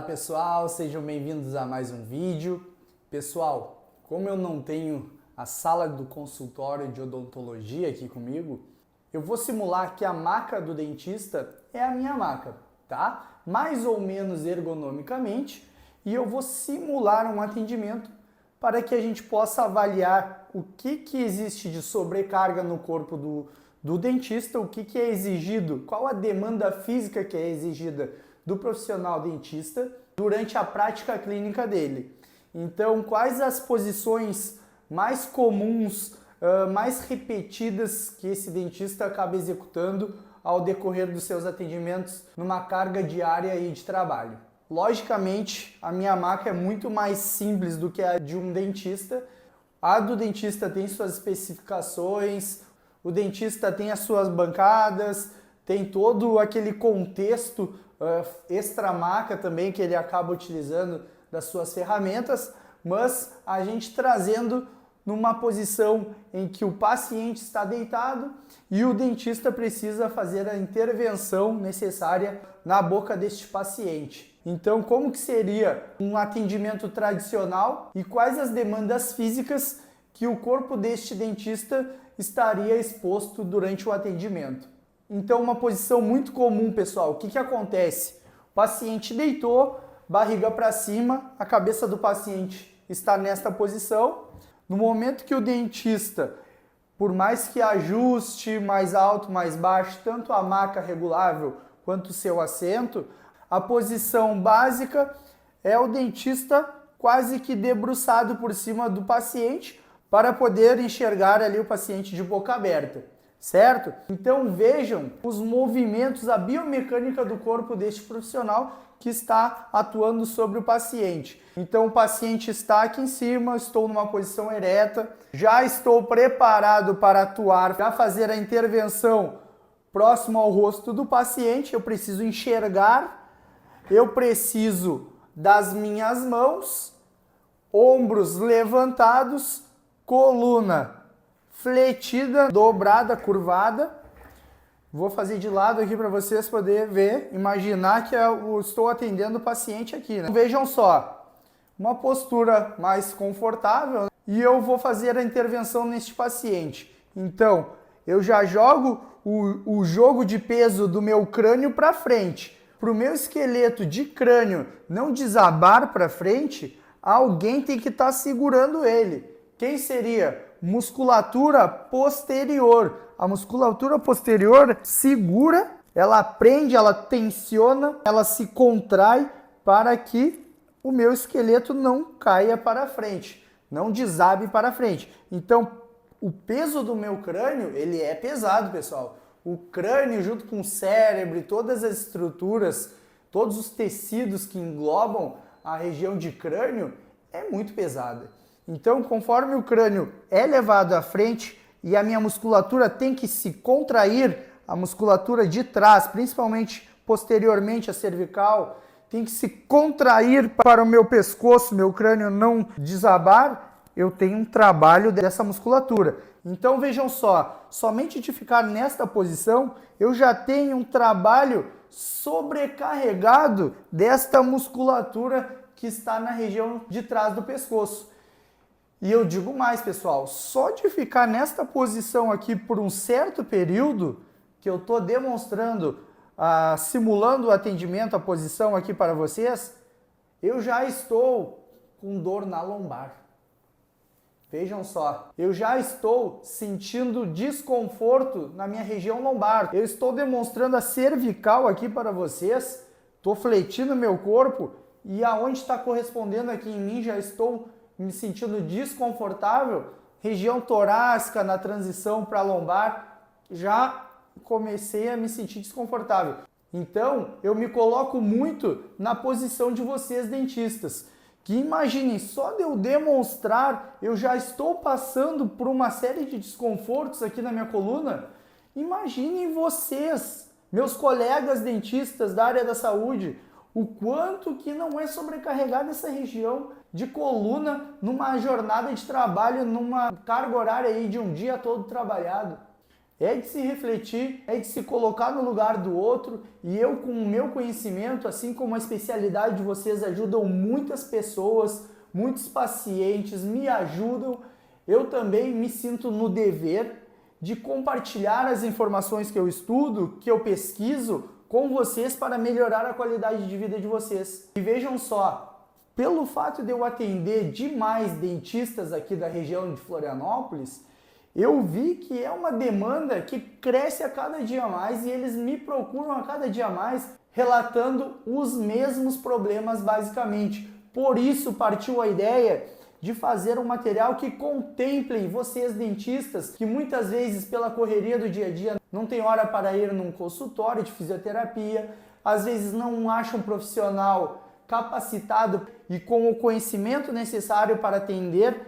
Olá pessoal, sejam bem-vindos a mais um vídeo. Pessoal, como eu não tenho a sala do consultório de odontologia aqui comigo, eu vou simular que a maca do dentista é a minha maca, tá? Mais ou menos ergonomicamente, e eu vou simular um atendimento para que a gente possa avaliar o que existe de sobrecarga no corpo do dentista, o que é exigido, qual a demanda física que é exigida do profissional dentista durante a prática clínica dele. Então, quais as posições mais comuns, mais repetidas que esse dentista acaba executando ao decorrer dos seus atendimentos numa carga diária aí de trabalho. Logicamente, a minha maca é muito mais simples do que a de um dentista. A do dentista tem suas especificações, o dentista tem as suas bancadas, tem todo aquele contexto extra maca também que ele acaba utilizando das suas ferramentas, mas a gente trazendo numa posição em que o paciente está deitado e o dentista precisa fazer a intervenção necessária na boca deste paciente. Então, como que seria um atendimento tradicional e quais as demandas físicas que o corpo deste dentista estaria exposto durante o atendimento? Então, uma posição muito comum, pessoal, o que acontece? O paciente deitou, barriga para cima, a cabeça do paciente está nesta posição. No momento que o dentista, por mais que ajuste mais alto, mais baixo, tanto a maca regulável quanto o seu assento, a posição básica é o dentista quase que debruçado por cima do paciente para poder enxergar ali o paciente de boca aberta, certo? Então vejam os movimentos, a biomecânica do corpo deste profissional que está atuando sobre o paciente. Então o paciente está aqui em cima, estou numa posição ereta, já estou preparado para atuar, para fazer a intervenção próximo ao rosto do paciente. Eu preciso enxergar, eu preciso das minhas mãos, ombros levantados, coluna fletida, dobrada, curvada. Vou fazer de lado aqui para vocês poderem ver, imaginar que eu estou atendendo o paciente aqui, né? Vejam só, uma postura mais confortável, né? E eu vou fazer a intervenção neste paciente. Então, eu já jogo o jogo de peso do meu crânio para frente. Para o meu esqueleto de crânio não desabar para frente, alguém tem que estar segurando ele. Quem seria? Musculatura posterior. A musculatura posterior segura, ela prende, ela tensiona, ela se contrai para que o meu esqueleto não caia para frente, não desabe para frente. Então, o peso do meu crânio, ele é pesado, pessoal. O crânio junto com o cérebro e todas as estruturas, todos os tecidos que englobam a região de crânio, é muito pesada. Então, conforme o crânio é levado à frente e a minha musculatura tem que se contrair, a musculatura de trás, principalmente posteriormente a cervical, tem que se contrair para o meu pescoço, meu crânio não desabar, eu tenho um trabalho dessa musculatura. Então vejam só, somente de ficar nesta posição, eu já tenho um trabalho sobrecarregado desta musculatura que está na região de trás do pescoço. E eu digo mais, pessoal, só de ficar nesta posição aqui por um certo período, que eu estou demonstrando, simulando o atendimento, a posição aqui para vocês, eu já estou com dor na lombar. Vejam só, eu já estou sentindo desconforto na minha região lombar. Eu estou demonstrando a cervical aqui para vocês, estou fletindo meu corpo e aonde está correspondendo aqui em mim já estou me sentindo desconfortável, região torácica na transição para lombar, já comecei a me sentir desconfortável. Então, eu me coloco muito na posição de vocês dentistas, que imaginem, só de eu demonstrar, eu já estou passando por uma série de desconfortos aqui na minha coluna. Imaginem vocês, meus colegas dentistas da área da saúde, o quanto que não é sobrecarregada essa região de coluna numa jornada de trabalho, numa carga horária aí de um dia todo trabalhado. é de se refletir, é de se colocar no lugar do outro, e eu, com o meu conhecimento, assim como a especialidade de vocês, ajudam muitas pessoas, muitos pacientes me ajudam, eu também me sinto no dever de compartilhar as informações que eu estudo, que eu pesquiso com vocês para melhorar a qualidade de vida de vocês. E vejam só, pelo fato de eu atender demais dentistas aqui da região de Florianópolis, eu vi que é uma demanda que cresce a cada dia mais e eles me procuram a cada dia mais relatando os mesmos problemas basicamente. Por isso partiu a ideia de fazer um material que contemple vocês dentistas, que muitas vezes pela correria do dia a dia não tem hora para ir num consultório de fisioterapia, às vezes não acha um profissional capacitado e com o conhecimento necessário para atender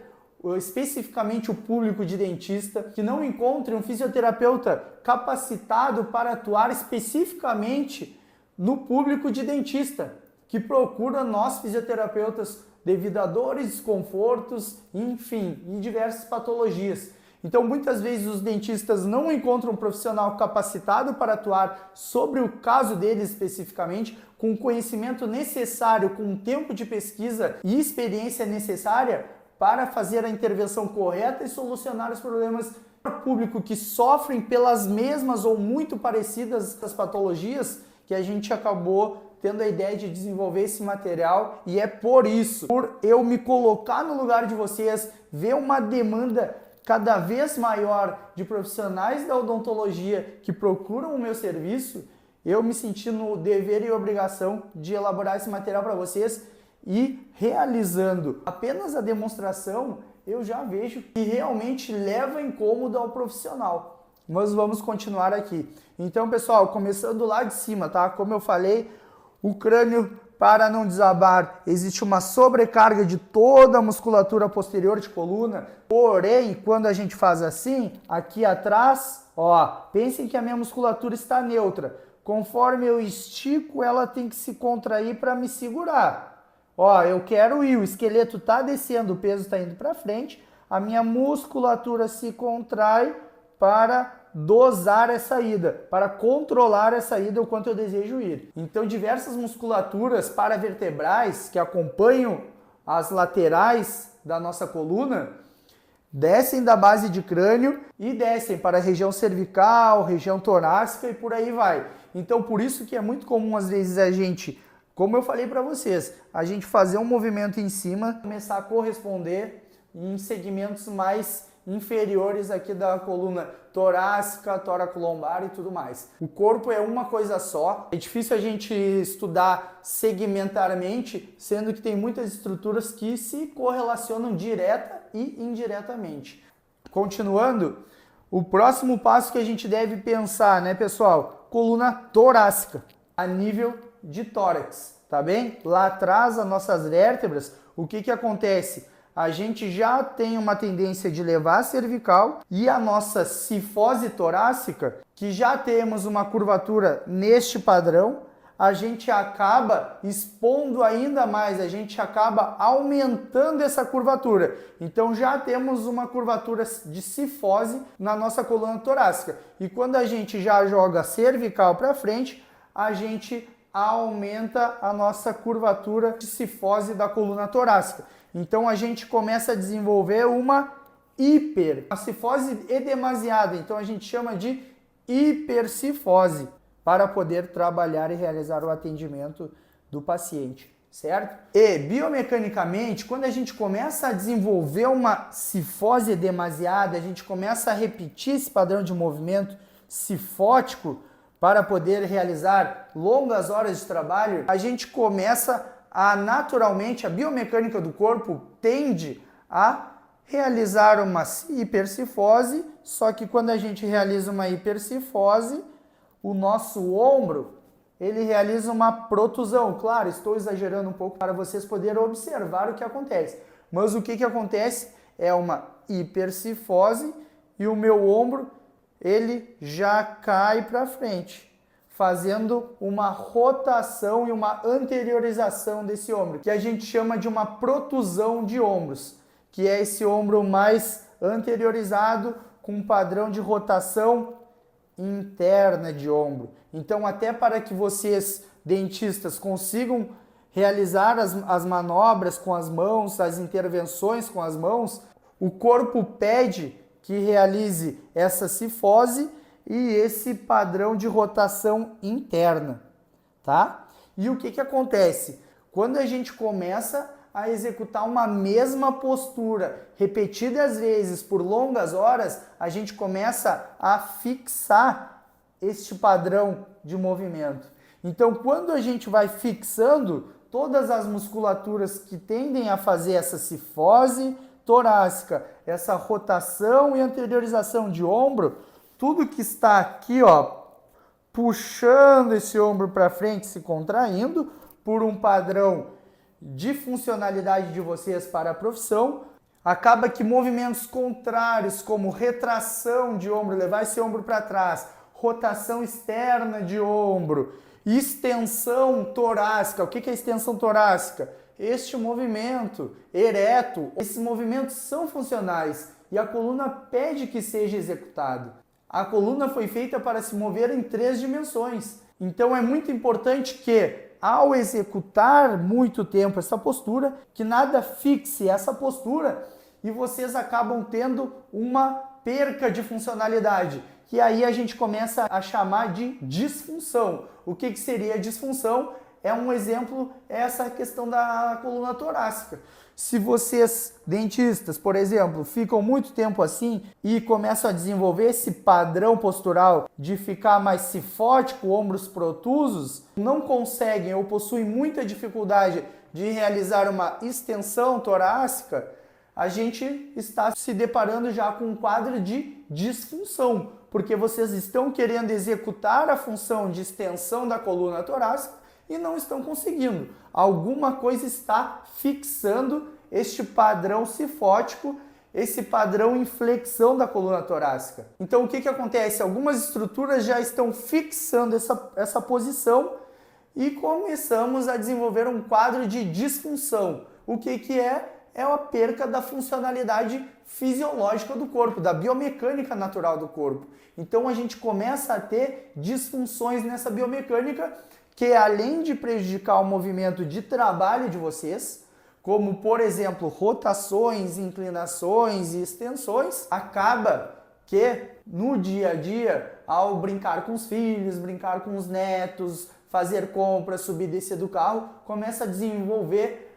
especificamente o público de dentista, que não encontre um fisioterapeuta capacitado para atuar especificamente no público de dentista, que procura nós fisioterapeutas devido a dores, desconfortos, enfim, e diversas patologias. Então, muitas vezes os dentistas não encontram um profissional capacitado para atuar sobre o caso deles especificamente, com o conhecimento necessário, com o tempo de pesquisa e experiência necessária para fazer a intervenção correta e solucionar os problemas do público que sofrem pelas mesmas ou muito parecidas das patologias, que a gente acabou tendo a ideia de desenvolver esse material. E é por isso, por eu me colocar no lugar de vocês, ver uma demanda cada vez maior de profissionais da odontologia que procuram o meu serviço, eu me senti no dever e obrigação de elaborar esse material para vocês. E realizando apenas a demonstração, eu já vejo que realmente leva incômodo ao profissional. Mas vamos continuar aqui. Então, pessoal, começando lá de cima, tá? Como eu falei, o crânio, para não desabar, existe uma sobrecarga de toda a musculatura posterior de coluna. Porém, quando a gente faz assim, aqui atrás, ó, pensem que a minha musculatura está neutra. Conforme eu estico, ela tem que se contrair para me segurar. Ó, eu quero ir, o esqueleto está descendo, o peso está indo para frente, a minha musculatura se contrai para dosar essa ida, para controlar essa ida o quanto eu desejo ir. Então, diversas musculaturas paravertebrais que acompanham as laterais da nossa coluna descem da base de crânio e descem para a região cervical, região torácica e por aí vai. Então, por isso que é muito comum às vezes a gente, como eu falei para vocês, a gente fazer um movimento em cima, começar a corresponder em segmentos mais inferiores aqui da coluna torácica, tóraco-lombar e tudo mais. O corpo é uma coisa só, é difícil a gente estudar segmentarmente, sendo que tem muitas estruturas que se correlacionam direta e indiretamente. Continuando, o próximo passo que a gente deve pensar, né, pessoal? Coluna torácica, a nível de tórax, tá bem? Lá atrás, as nossas vértebras, o que acontece? A gente já tem uma tendência de levar a cervical e a nossa cifose torácica, que já temos uma curvatura neste padrão, a gente acaba expondo ainda mais, a gente acaba aumentando essa curvatura. Então já temos uma curvatura de cifose na nossa coluna torácica. E quando a gente já joga a cervical para frente, a gente aumenta a nossa curvatura de cifose da coluna torácica. Então a gente começa a desenvolver uma cifose edemasiada, então a gente chama de hipercifose, para poder trabalhar e realizar o atendimento do paciente, certo? E biomecanicamente, quando a gente começa a desenvolver uma cifose edemasiada, a gente começa a repetir esse padrão de movimento cifótico para poder realizar longas horas de trabalho, a gente começa a naturalmente, a biomecânica do corpo tende a realizar uma hipercifose, só que quando a gente realiza uma hipercifose, o nosso ombro, ele realiza uma protusão. Claro, estou exagerando um pouco para vocês poderem observar o que acontece. Mas o que acontece é uma hipercifose e o meu ombro, ele já cai para frente, fazendo uma rotação e uma anteriorização desse ombro, que a gente chama de uma protusão de ombros, que é esse ombro mais anteriorizado, com um padrão de rotação interna de ombro. Então, até para que vocês, dentistas, consigam realizar as manobras com as mãos, as intervenções com as mãos, o corpo pede que realize essa cifose e esse padrão de rotação interna, tá? E o que acontece? Quando a gente começa a executar uma mesma postura repetidas vezes por longas horas, a gente começa a fixar este padrão de movimento. Então, quando a gente vai fixando todas as musculaturas que tendem a fazer essa cifose torácica, essa rotação e anteriorização de ombro, tudo que está aqui, ó, puxando esse ombro para frente, se contraindo, por um padrão de funcionalidade de vocês para a profissão, acaba que movimentos contrários, como retração de ombro, levar esse ombro para trás, rotação externa de ombro, extensão torácica. O que é extensão torácica? Este movimento ereto, esses movimentos são funcionais e a coluna pede que seja executado. A coluna foi feita para se mover em 3 dimensões. Então é muito importante que, ao executar muito tempo essa postura, que nada fixe essa postura e vocês acabam tendo uma perca de funcionalidade, que aí a gente começa a chamar de disfunção. O que seria disfunção? É um exemplo, essa questão da coluna torácica. Se vocês, dentistas, por exemplo, ficam muito tempo assim e começam a desenvolver esse padrão postural de ficar mais cifótico, ombros protusos, não conseguem ou possuem muita dificuldade de realizar uma extensão torácica, a gente está se deparando já com um quadro de disfunção, porque vocês estão querendo executar a função de extensão da coluna torácica e não estão conseguindo. Alguma coisa está fixando este padrão cifótico, esse padrão em flexão da coluna torácica. Então o que acontece? Algumas estruturas já estão fixando essa posição e começamos a desenvolver um quadro de disfunção. O que é? É a perca da funcionalidade fisiológica do corpo, da biomecânica natural do corpo. Então a gente começa a ter disfunções nessa biomecânica que, além de prejudicar o movimento de trabalho de vocês, como por exemplo rotações, inclinações e extensões, acaba que no dia a dia, ao brincar com os filhos, brincar com os netos, fazer compras, subir e descer do carro, começa a desenvolver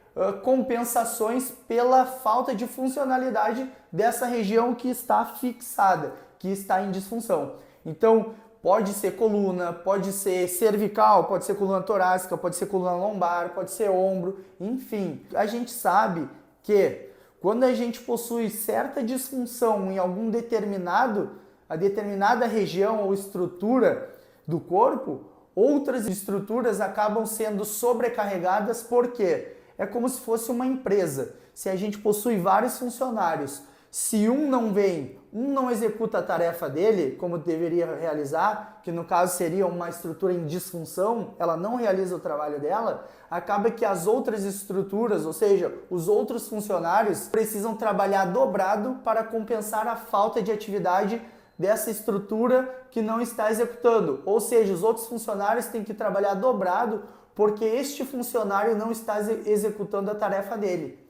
compensações pela falta de funcionalidade dessa região que está fixada, que está em disfunção. Então, pode ser coluna, pode ser cervical, pode ser coluna torácica, pode ser coluna lombar, pode ser ombro, enfim. A gente sabe que quando a gente possui certa disfunção em algum determinada região ou estrutura do corpo, outras estruturas acabam sendo sobrecarregadas. Porque é como se fosse uma empresa. Se a gente possui vários funcionários, se um não vem, um não executa a tarefa dele como deveria realizar, que no caso seria uma estrutura em disfunção, ela não realiza o trabalho dela, acaba que as outras estruturas, ou seja, os outros funcionários, precisam trabalhar dobrado para compensar a falta de atividade dessa estrutura que não está executando. Ou seja, os outros funcionários têm que trabalhar dobrado porque este funcionário não está executando a tarefa dele.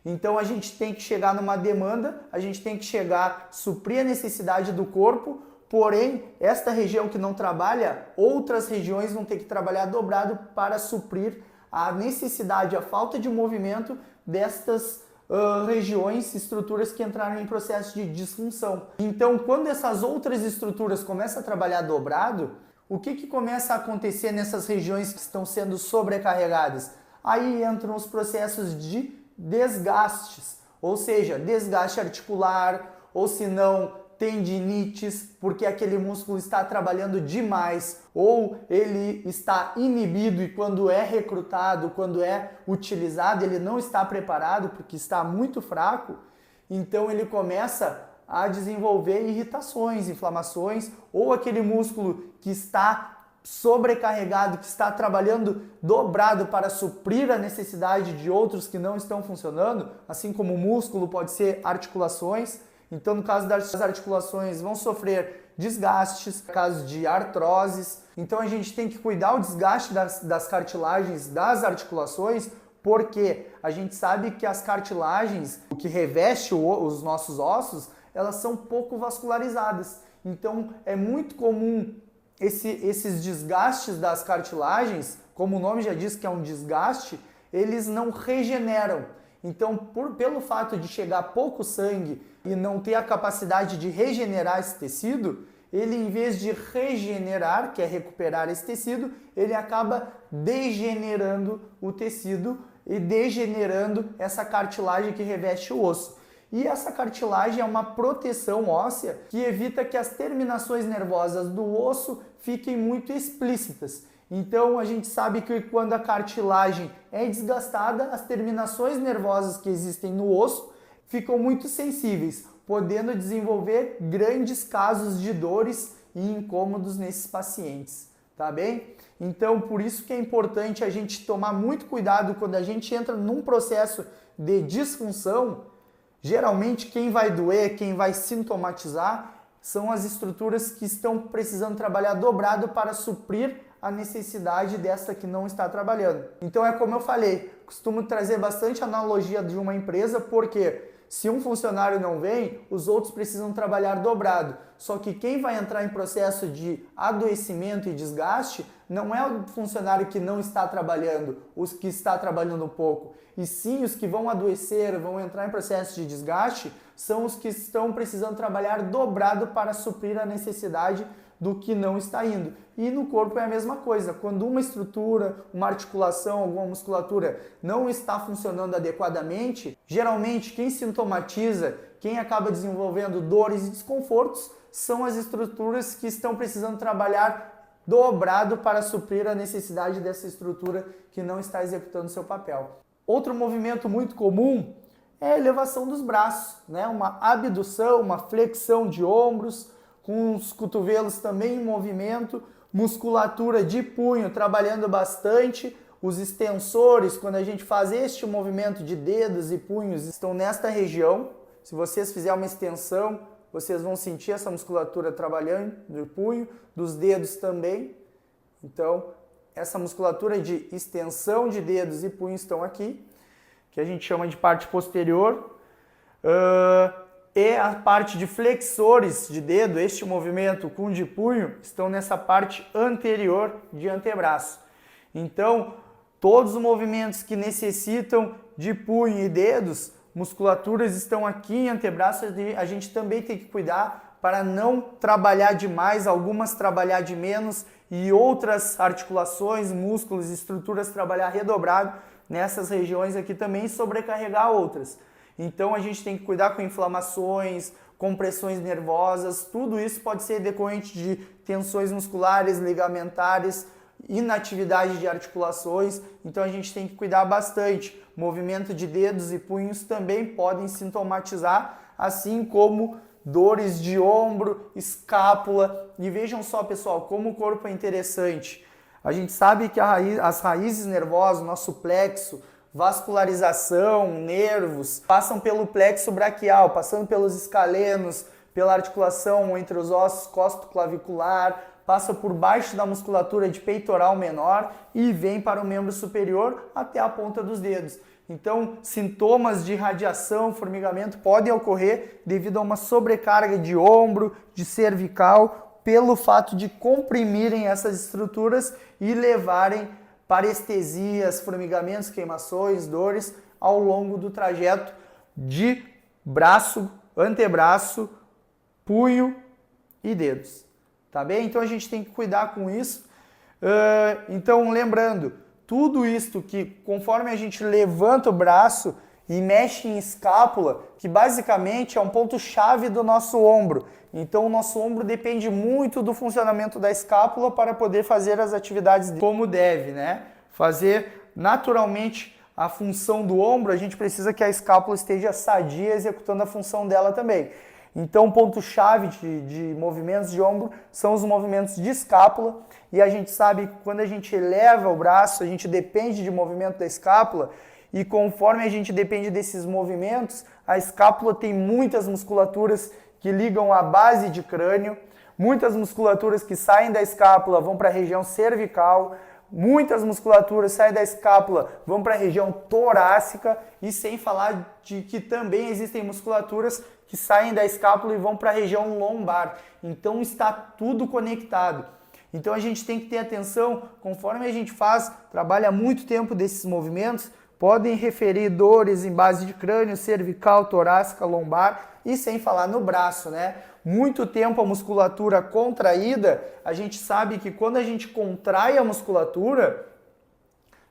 Então a gente tem que chegar numa demanda, a gente tem que suprir a necessidade do corpo, porém, esta região que não trabalha, outras regiões vão ter que trabalhar dobrado para suprir a necessidade, a falta de movimento destas regiões, estruturas que entraram em processo de disfunção. Então, quando essas outras estruturas começam a trabalhar dobrado, o que começa a acontecer nessas regiões que estão sendo sobrecarregadas? Aí entram os processos de desgastes, ou seja, desgaste articular, ou se não, tendinites, porque aquele músculo está trabalhando demais, ou ele está inibido e quando é recrutado, quando é utilizado, ele não está preparado porque está muito fraco, então ele começa a desenvolver irritações, inflamações, ou aquele músculo que está sobrecarregado, que está trabalhando dobrado para suprir a necessidade de outros que não estão funcionando, assim como o músculo pode ser articulações. Então, no caso das articulações, vão sofrer desgastes, casos de artroses. Então a gente tem que cuidar o desgaste das cartilagens, das articulações, porque a gente sabe que as cartilagens, o que reveste os nossos ossos, elas são pouco vascularizadas. Então é muito comum esses desgastes das cartilagens, como o nome já diz que é um desgaste, eles não regeneram. Então, pelo fato de chegar pouco sangue e não ter a capacidade de regenerar esse tecido, ele, em vez de regenerar, que é recuperar esse tecido, ele acaba degenerando o tecido e degenerando essa cartilagem que reveste o osso. E essa cartilagem é uma proteção óssea que evita que as terminações nervosas do osso fiquem muito explícitas. Então a gente sabe que quando a cartilagem é desgastada, as terminações nervosas que existem no osso ficam muito sensíveis, podendo desenvolver grandes casos de dores e incômodos nesses pacientes, tá bem? Então por isso que é importante a gente tomar muito cuidado quando a gente entra num processo de disfunção. Geralmente quem vai doer, quem vai sintomatizar são as estruturas que estão precisando trabalhar dobrado para suprir a necessidade dessa que não está trabalhando. Então é como eu falei, costumo trazer bastante analogia de uma empresa, porque se um funcionário não vem, os outros precisam trabalhar dobrado. Só que quem vai entrar em processo de adoecimento e desgaste não é o funcionário que não está trabalhando, os que está trabalhando pouco. E sim, os que vão adoecer, vão entrar em processo de desgaste, são os que estão precisando trabalhar dobrado para suprir a necessidade do que não está indo. E no corpo é a mesma coisa. Quando uma estrutura, uma articulação, alguma musculatura não está funcionando adequadamente, geralmente quem sintomatiza, quem acaba desenvolvendo dores e desconfortos, são as estruturas que estão precisando trabalhar dobrado para suprir a necessidade dessa estrutura que não está executando seu papel. Outro movimento muito comum é a elevação dos braços, né? Uma abdução, uma flexão de ombros, com os cotovelos também em movimento, musculatura de punho trabalhando bastante, os extensores, quando a gente faz este movimento de dedos e punhos, estão nesta região. Se vocês fizerem uma extensão, vocês vão sentir essa musculatura trabalhando do punho, dos dedos também. Então, essa musculatura de extensão de dedos e punhos estão aqui, que a gente chama de parte posterior. E a parte de flexores de dedo, este movimento com de punho, estão nessa parte anterior de antebraço. Então, todos os movimentos que necessitam de punho e dedos, musculaturas estão aqui em antebraço, e a gente também tem que cuidar para não trabalhar demais, algumas trabalhar de menos e outras articulações, músculos e estruturas trabalhar redobrado nessas regiões aqui também e sobrecarregar outras. Então a gente tem que cuidar com inflamações, compressões nervosas, tudo isso pode ser decorrente de tensões musculares, ligamentares, inatividade de articulações, então a gente tem que cuidar bastante. Movimento de dedos e punhos também podem sintomatizar, assim como dores de ombro, escápula. E vejam só, pessoal, como o corpo é interessante. A gente sabe que as raízes nervosas, nosso plexo, vascularização, nervos, passam pelo plexo braquial, passando pelos escalenos, pela articulação entre os ossos costoclavicular, passa por baixo da musculatura de peitoral menor e vem para o membro superior até a ponta dos dedos. Então, sintomas de radiação, formigamento podem ocorrer devido a uma sobrecarga de ombro, de cervical, pelo fato de comprimirem essas estruturas e levarem parestesias, formigamentos, queimações, dores ao longo do trajeto de braço, antebraço, punho e dedos. Tá bem? Então a gente tem que cuidar com isso. Então, lembrando, tudo isto que conforme a gente levanta o braço e mexe em escápula, que basicamente é um ponto-chave do nosso ombro. Então o nosso ombro depende muito do funcionamento da escápula para poder fazer as atividades como deve, né? Fazer naturalmente a função do ombro, a gente precisa que a escápula esteja sadia executando a função dela também. Então o ponto-chave de movimentos de ombro são os movimentos de escápula, e a gente sabe que quando a gente eleva o braço, a gente depende de movimento da escápula, e conforme a gente depende desses movimentos, a escápula tem muitas musculaturas que ligam a base de crânio, muitas musculaturas que saem da escápula vão para a região cervical, muitas musculaturas saem da escápula, vão para a região torácica e sem falar de que também existem musculaturas que saem da escápula e vão para a região lombar. Então está tudo conectado. Então a gente tem que ter atenção, conforme a gente trabalha muito tempo desses movimentos, podem referir dores em base de crânio, cervical, torácica, lombar e sem falar no braço, né? Muito tempo a musculatura contraída, a gente sabe que quando a gente contrai a musculatura,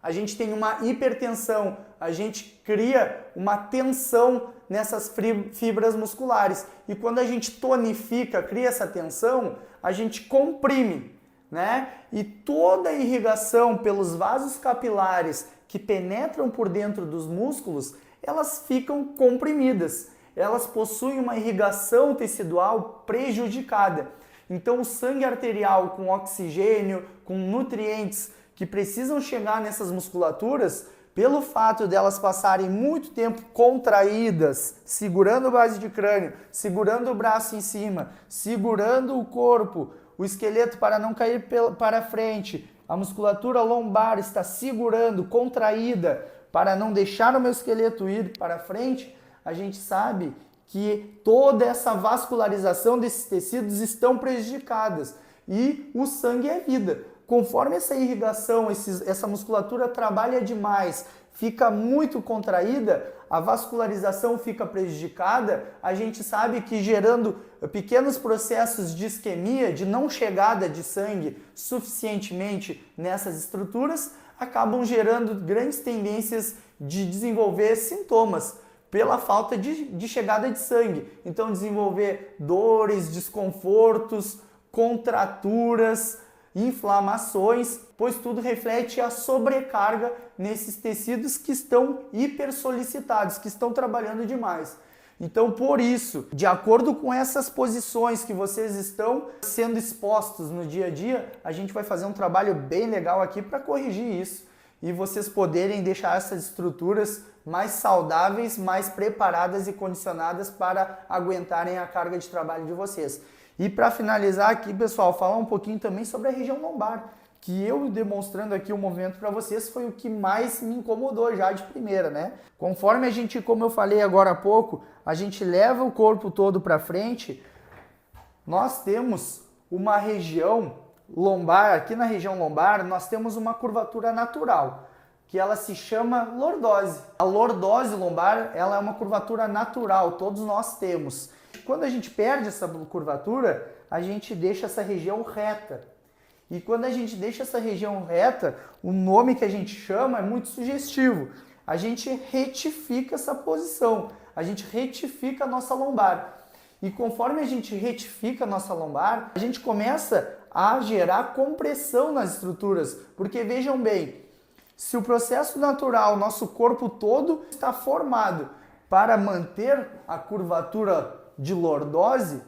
a gente tem uma hipertensão, a gente cria uma tensão nessas fibras musculares. E quando a gente tonifica, cria essa tensão, a gente comprime, né? E toda a irrigação pelos vasos capilares que penetram por dentro dos músculos, elas ficam comprimidas. Elas possuem uma irrigação tecidual prejudicada. Então o sangue arterial com oxigênio, com nutrientes que precisam chegar nessas musculaturas, pelo fato delas passarem muito tempo contraídas, segurando a base de crânio, segurando o braço em cima, segurando o corpo, o esqueleto para não cair para frente, a musculatura lombar está segurando, contraída, para não deixar o meu esqueleto ir para frente, a gente sabe que toda essa vascularização desses tecidos estão prejudicadas e o sangue é vida. Conforme essa irrigação, essa musculatura trabalha demais, fica muito contraída, a vascularização fica prejudicada, a gente sabe que gerando pequenos processos de isquemia, de não chegada de sangue suficientemente nessas estruturas, acabam gerando grandes tendências de desenvolver sintomas pela falta de chegada de sangue. Então desenvolver dores, desconfortos, contraturas, inflamações, pois tudo reflete a sobrecarga nesses tecidos que estão hipersolicitados, que estão trabalhando demais. Então, por isso, de acordo com essas posições que vocês estão sendo expostos no dia a dia, a gente vai fazer um trabalho bem legal aqui para corrigir isso e vocês poderem deixar essas estruturas mais saudáveis, mais preparadas e condicionadas para aguentarem a carga de trabalho de vocês. E para finalizar aqui, pessoal, falar um pouquinho também sobre a região lombar, que eu demonstrando aqui o movimento para vocês foi o que mais me incomodou já de primeira, né? Conforme a gente, como eu falei agora há pouco, a gente leva o corpo todo para frente, nós temos uma região lombar, aqui na região lombar, nós temos uma curvatura natural, que ela se chama lordose. A lordose lombar, ela é uma curvatura natural, todos nós temos. Quando a gente perde essa curvatura, a gente deixa essa região reta. E quando a gente deixa essa região reta, o nome que a gente chama é muito sugestivo. A gente retifica essa posição, a gente retifica a nossa lombar. E conforme a gente retifica a nossa lombar, a gente começa a gerar compressão nas estruturas. Porque vejam bem, se o processo natural, nosso corpo todo está formado para manter a curvatura de lordose,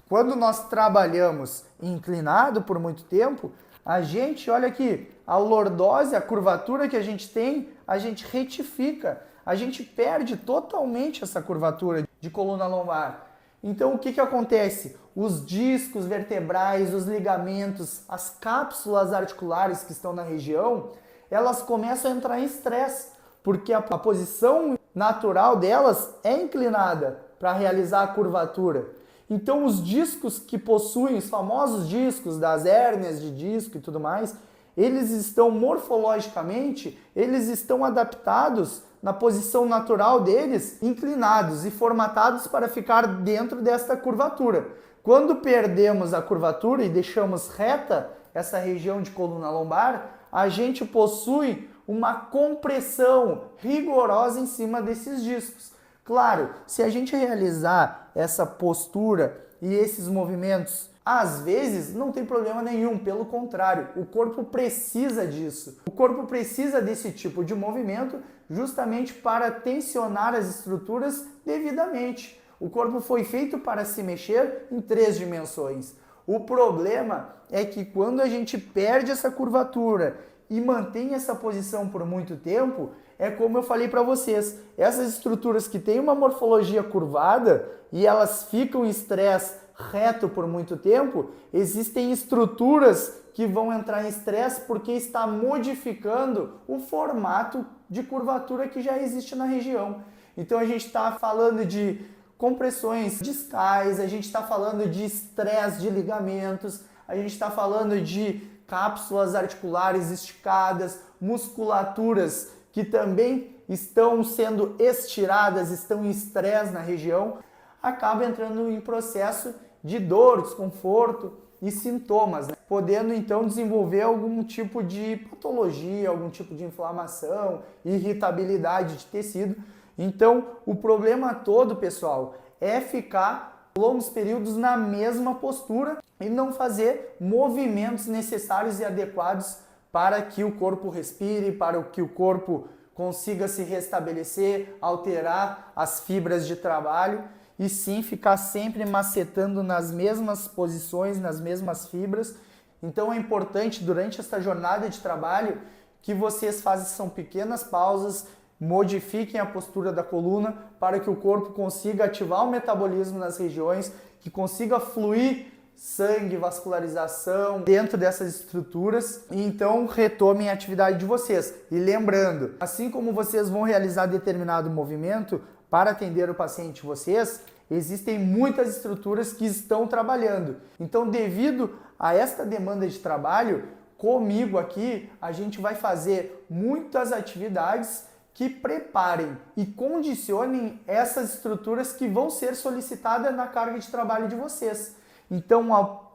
quando nós trabalhamos inclinado por muito tempo, a gente, olha aqui, a lordose, a curvatura que a gente tem, a gente retifica, a gente perde totalmente essa curvatura de coluna lombar. Então o que acontece? Os discos vertebrais, os ligamentos, as cápsulas articulares que estão na região, elas começam a entrar em estresse, porque a posição natural delas é inclinada para realizar a curvatura. Então os discos que possuem, os famosos discos das hérnias de disco e tudo mais, eles estão morfologicamente, eles estão adaptados na posição natural deles, inclinados e formatados para ficar dentro desta curvatura. Quando perdemos a curvatura e deixamos reta essa região de coluna lombar, a gente possui uma compressão rigorosa em cima desses discos. Claro, se a gente realizar essa postura e esses movimentos, às vezes não tem problema nenhum, pelo contrário, o corpo precisa disso. O corpo precisa desse tipo de movimento justamente para tensionar as estruturas devidamente. O corpo foi feito para se mexer em 3 dimensões. O problema é que quando a gente perde essa curvatura e mantém essa posição por muito tempo, é como eu falei para vocês, essas estruturas que têm uma morfologia curvada e elas ficam em estresse reto por muito tempo, existem estruturas que vão entrar em estresse porque está modificando o formato de curvatura que já existe na região. Então a gente está falando de compressões discais, a gente está falando de estresse de ligamentos, a gente está falando de cápsulas articulares esticadas, musculaturas que também estão sendo estiradas, estão em estresse na região, acaba entrando em processo de dor, desconforto e sintomas, né? Podendo então desenvolver algum tipo de patologia, algum tipo de inflamação, irritabilidade de tecido. Então, o problema todo, pessoal, é ficar longos períodos na mesma postura e não fazer movimentos necessários e adequados para que o corpo respire, para que o corpo consiga se restabelecer, alterar as fibras de trabalho e sim ficar sempre macetando nas mesmas posições, nas mesmas fibras. Então é importante durante esta jornada de trabalho que vocês façam pequenas pausas, modifiquem a postura da coluna para que o corpo consiga ativar o metabolismo nas regiões, que consiga fluir sangue, vascularização dentro dessas estruturas e então retomem a atividade de vocês. E lembrando, assim como vocês vão realizar determinado movimento para atender o paciente de vocês, existem muitas estruturas que estão trabalhando. Então, devido a esta demanda de trabalho, comigo aqui, a gente vai fazer muitas atividades que preparem e condicionem essas estruturas que vão ser solicitadas na carga de trabalho de vocês. Então,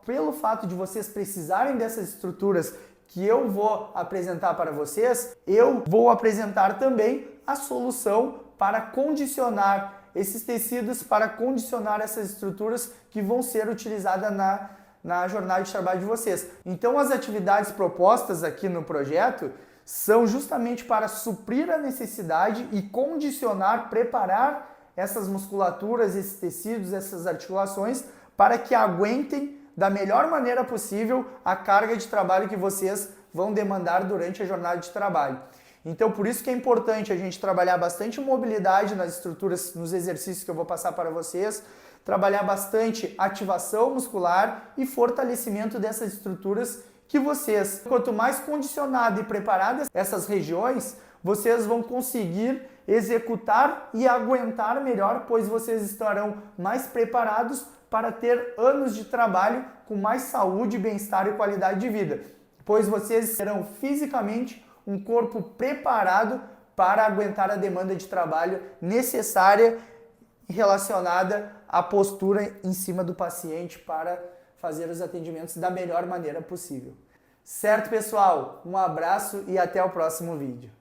pelo fato de vocês precisarem dessas estruturas que eu vou apresentar para vocês, eu vou apresentar também a solução para condicionar esses tecidos, para condicionar essas estruturas que vão ser utilizadas na jornada de trabalho de vocês. Então, as atividades propostas aqui no projeto são justamente para suprir a necessidade e condicionar, preparar essas musculaturas, esses tecidos, essas articulações para que aguentem da melhor maneira possível a carga de trabalho que vocês vão demandar durante a jornada de trabalho. Então, por isso que é importante a gente trabalhar bastante mobilidade nas estruturas, nos exercícios que eu vou passar para vocês, trabalhar bastante ativação muscular e fortalecimento dessas estruturas que vocês, quanto mais condicionado e preparadas essas regiões, vocês vão conseguir executar e aguentar melhor, pois vocês estarão mais preparados para ter anos de trabalho com mais saúde, bem-estar e qualidade de vida, pois vocês terão fisicamente um corpo preparado para aguentar a demanda de trabalho necessária relacionada à postura em cima do paciente para fazer os atendimentos da melhor maneira possível. Certo, pessoal? Um abraço e até o próximo vídeo.